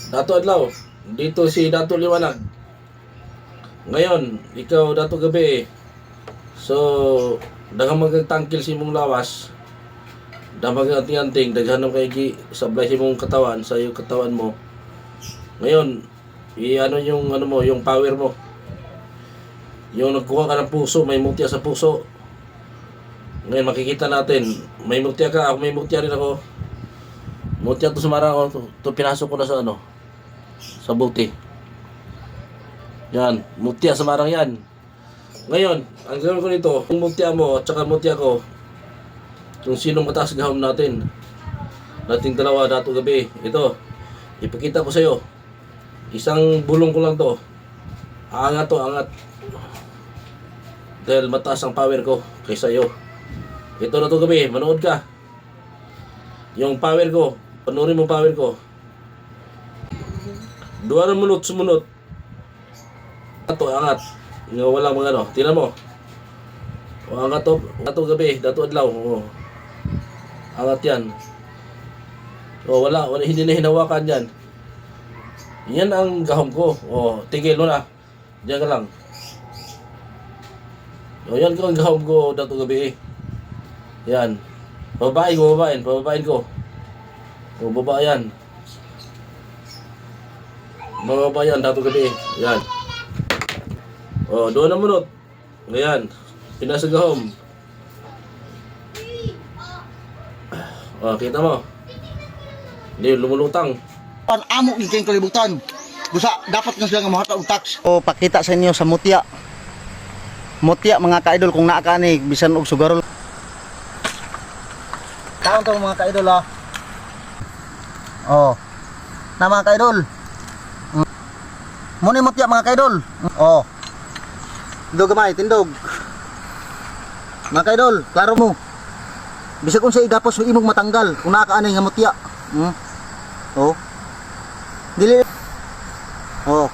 Dato adlaw, dito si Dato Liwanag. Ngayon, ikaw Dato Gabi. So, daghang magtangkil si mong lawas. Damag anting-anting, daghan kay gi sablay si mong katawan sa iyong katawan mo. Ngayon, i-ano yung ano mo, yung power mo. Yung nagkuha ka ng puso, may mutya sa puso. Ngayon makikita natin, may mutya ka, ako may mutya rin ako. Mutya to sumarang ako, to pinasok ko na sa ano, sa buti. Yan, mutya sumarang yan. Ngayon, ang gawin ko nito, kung mutya mo at saka mutya ko, kung sino mataas gahom natin. Nating dalawa Dato Gabi. Ito, ipakita ko sa iyo. Isang bulong ko lang to. Angat to, angat. Dahil mataas ang power ko kaysa iyo. Ito Dato Gabi, manood ka. Yung power ko, panoorin mo power ko. 2 minute sumunod. Ito, angat. Nga walang mga ano. Tingnan mo. O, angat to. Dato Gabi, Dato Adlaw. O. Angat yan. O, wala. Hindi na hinawakan yan. Yan ang gahom ko. O, tigil mo na. Diyan ka lang. O, yan ko ang gahom ko, Dato Gabi. Yan. Bababain ko, bababain. Bababain ko. O, baba yan. Bababa yan, Dato Gabi. Yan. O, 2 na minute. Ngayon. Pinasagahom. O, kita mo. Hindi, lumulutang. Amo yung kalibutan. Busa, dapat nga sila nga mahata og tax. O, pakita sa inyo sa mutya. Mutya, mga ka-idol, kung naa ka ni, bisan og sugarol. Taon to mga ka-idol, ha? O. Na mga ka-idol. Muna yung mutya, mga ka-idol. O. Tindog gamay, tindog. Mga ka-idol, klaro mo. Bisag kung sa igapos, imong matanggal. Kung naa ka ani nga mutya. O. Dili. Oh.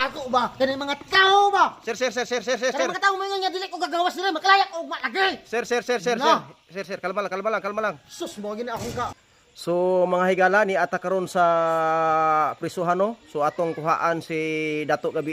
Ako ba? Kani mga tao ba? Sir. Kani mga tao mo nga dili ko gagawas nila maklayak og malagi. Sir. Kalma lang. Sus mo gini akong ka. So mga higala ni ata karon sa prisuhan no. So atong kuhaan si Dato Gabi.